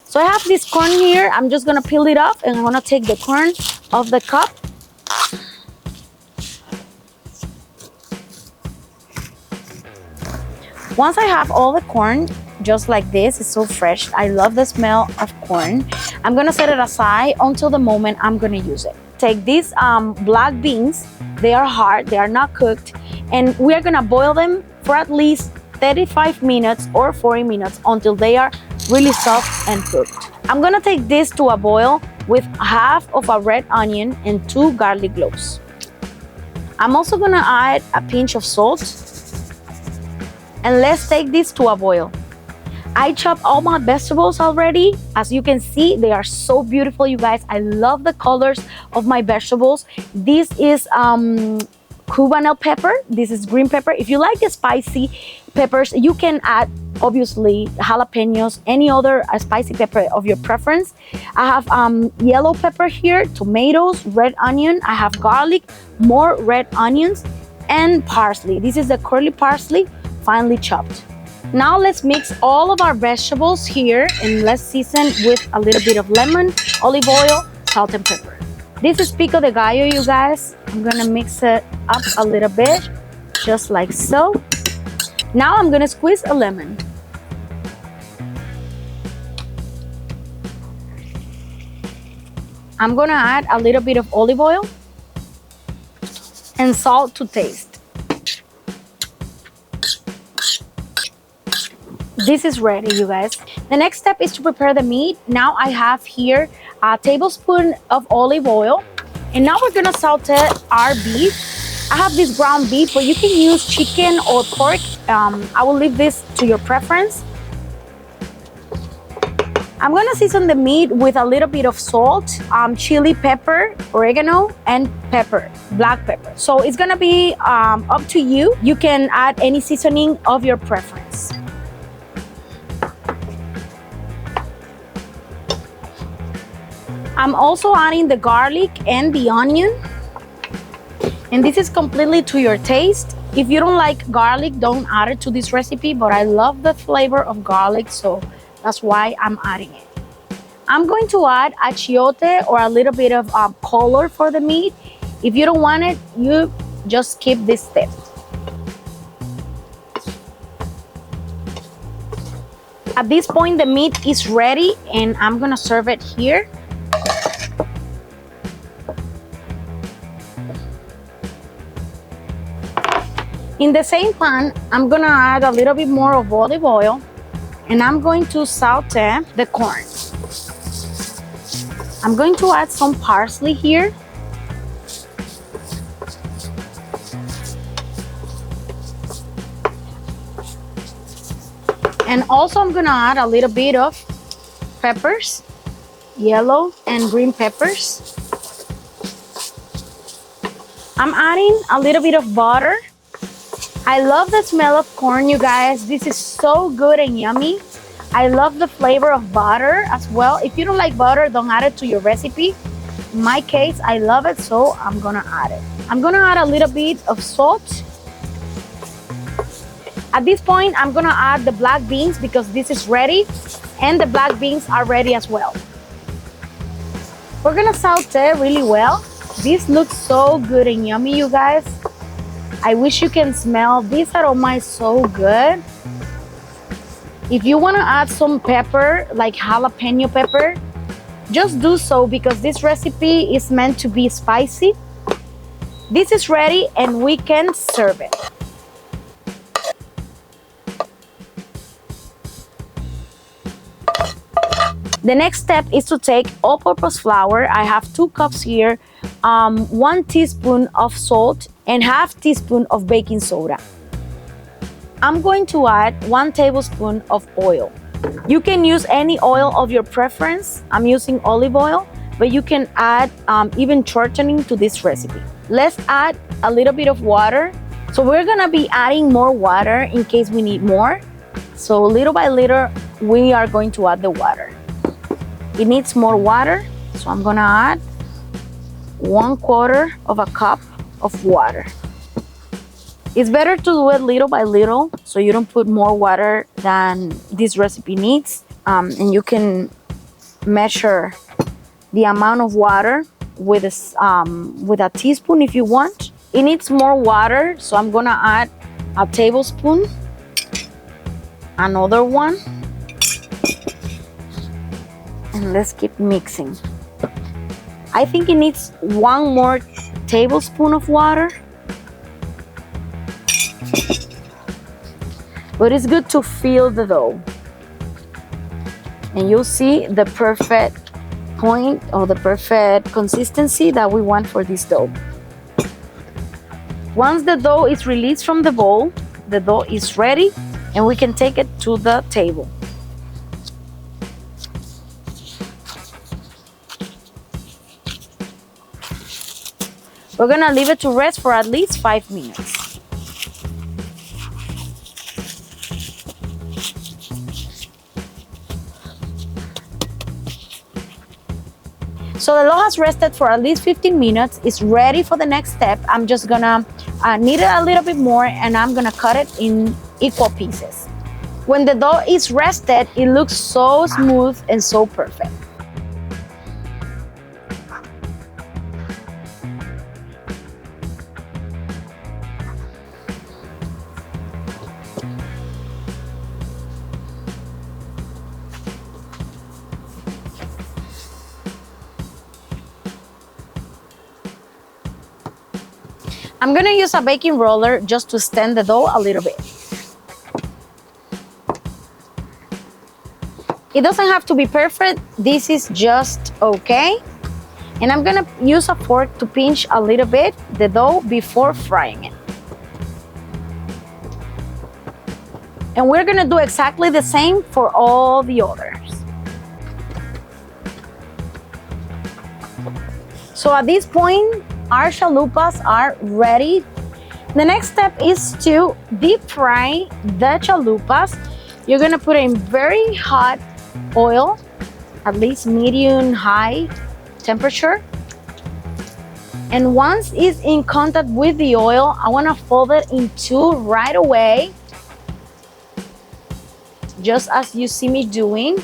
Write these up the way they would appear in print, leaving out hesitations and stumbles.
So I have this corn here. I'm just gonna peel it off and I'm gonna take the corn off the cup. Once I have all the corn, just like this, it's so fresh. I love the smell of corn. I'm gonna set it aside until the moment I'm gonna use it. Take these black beans. They are hard, they are not cooked, and we are gonna boil them for at least 35 minutes or 40 minutes until they are really soft and cooked. I'm gonna take this to a boil with half of a red onion and 2 garlic cloves. I'm also gonna add a pinch of salt, and let's take this to a boil. I chopped all my vegetables already. As you can see, they are so beautiful, you guys. I love the colors of my vegetables. This is Cubanela pepper. This is green pepper. If you like the spicy peppers, you can add, obviously, jalapenos, any other spicy pepper of your preference. I have yellow pepper here, tomatoes, red onion. I have garlic, more red onions, and parsley. This is the curly parsley, finely chopped. Now let's mix all of our vegetables here and let's season with a little bit of lemon, olive oil, salt, and pepper. This is pico de gallo, you guys. I'm gonna mix it up a little bit, just like so. Now I'm gonna squeeze a lemon. I'm gonna add a little bit of olive oil and salt to taste. This is ready, you guys. The next step is to prepare the meat. Now I have here a tablespoon of olive oil. And now we're gonna saute our beef. I have this ground beef, but you can use chicken or pork. I will leave this to your preference. I'm gonna season the meat with a little bit of salt, chili pepper, oregano, and pepper, black pepper. So it's gonna be up to you. You can add any seasoning of your preference. I'm also adding the garlic and the onion. And this is completely to your taste. If you don't like garlic, don't add it to this recipe, but I love the flavor of garlic, so that's why I'm adding it. I'm going to add achiote or a little bit of color for the meat. If you don't want it, you just skip this step. At this point, the meat is ready and I'm gonna serve it here. In the same pan, I'm gonna add a little bit more of olive oil and I'm going to saute the corn. I'm going to add some parsley here. And also I'm gonna add a little bit of peppers, yellow and green peppers. I'm adding a little bit of butter. I love the smell of corn, you guys. This is so good and yummy. I love the flavor of butter as well. If you don't like butter, don't add it to your recipe. In my case, I love it, so I'm gonna add it. I'm gonna add a little bit of salt. At this point, I'm gonna add the black beans because this is ready, and the black beans are ready as well. We're gonna saute really well. This looks so good and yummy, you guys. I wish you can smell this aroma is so good. If you want to add some pepper, like jalapeno pepper, just do so because this recipe is meant to be spicy. This is ready and we can serve it. The next step is to take all-purpose flour. I have 2 cups here, 1 teaspoon of salt, and half teaspoon of baking soda. I'm going to add 1 tablespoon of oil. You can use any oil of your preference. I'm using olive oil, but you can add even shortening to this recipe. Let's add a little bit of water. So we're gonna be adding more water in case we need more. So little by little, we are going to add the water. It needs more water, so I'm gonna add 1/4 of a cup of water. It's better to do it little by little so you don't put more water than this recipe needs, and you can measure the amount of water with a teaspoon if you want. It needs more water, so I'm gonna add a tablespoon, another one, and let's keep mixing. I think it needs one more tablespoon of water, but it's good to feel the dough, and you'll see the perfect point or the perfect consistency that we want for this dough. Once the dough is released from the bowl, the dough is ready and we can take it to the table. We're gonna leave it to rest for at least 5 minutes. So the dough has rested for at least 15 minutes. It's ready for the next step. I'm just gonna knead it a little bit more and I'm gonna cut it in equal pieces. When the dough is rested, it looks so smooth and so perfect. I'm gonna use a baking roller just to stand the dough a little bit. It doesn't have to be perfect, this is just okay. And I'm gonna use a fork to pinch a little bit the dough before frying it. And we're gonna do exactly the same for all the others. So at this point, our chalupas are ready. The next step is to deep fry the chalupas. You're gonna put in very hot oil, at least medium high temperature. And once it's in contact with the oil, I wanna fold it in two right away, just as you see me doing.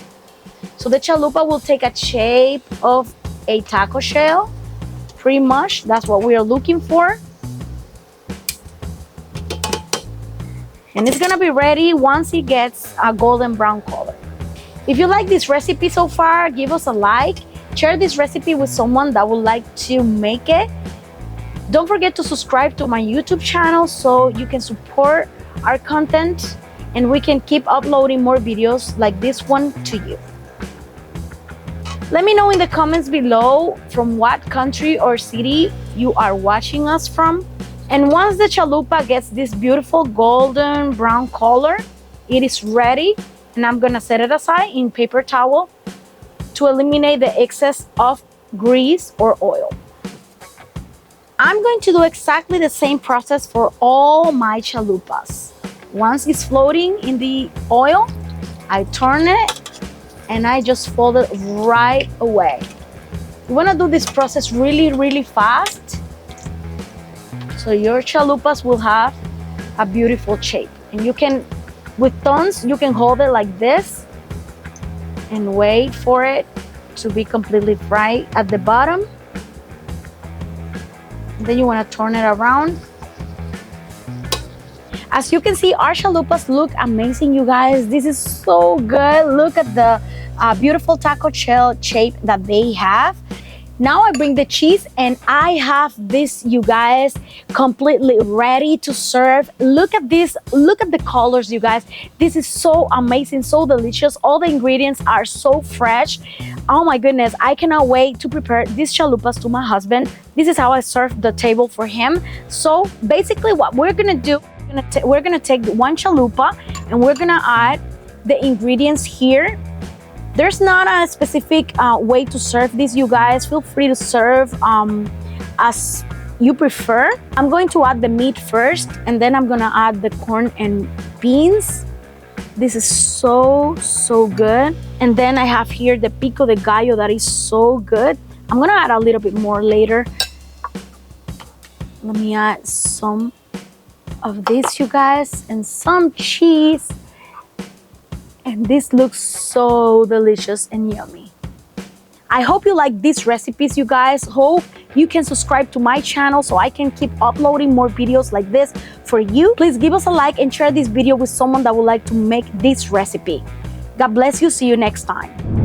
So the chalupa will take a shape of a taco shell. Pretty much, that's what we are looking for. And it's gonna be ready once it gets a golden brown color. If you like this recipe so far, give us a like. Share this recipe with someone that would like to make it. Don't forget to subscribe to my YouTube channel so you can support our content and we can keep uploading more videos like this one to you. Let me know in the comments below from what country or city you are watching us from. And once the chalupa gets this beautiful golden brown color, it is ready. And I'm gonna set it aside in paper towel to eliminate the excess of grease or oil. I'm going to do exactly the same process for all my chalupas. Once it's floating in the oil, I turn it and I just fold it right away. You wanna do this process really fast so your chalupas will have a beautiful shape. And you can, with tongs, you can hold it like this and wait for it to be completely fried at the bottom. And then you wanna turn it around. As you can see, our chalupas look amazing, you guys. This is so good. Look at the beautiful taco shell shape that they have. Now I bring the cheese and I have this, you guys, completely ready to serve. Look at this, look at the colors, you guys. This is so amazing, so delicious. All the ingredients are so fresh. Oh my goodness, I cannot wait to prepare these chalupas to my husband. This is how I serve the table for him. So basically what we're gonna do, we're gonna take one chalupa and we're gonna add the ingredients here. There's not a specific way to serve this, you guys. Feel free to serve as you prefer. I'm going to add the meat first and then I'm gonna add the corn and beans. This is so good. And then I have here the pico de gallo that is so good. I'm gonna add a little bit more later. Let me add some of this, you guys, and some cheese. And this looks so delicious and yummy. I hope you like these recipes, you guys. Hope you can subscribe to my channel so I can keep uploading more videos like this for you. Please give us a like and share this video with someone that would like to make this recipe. God bless you. See you next time.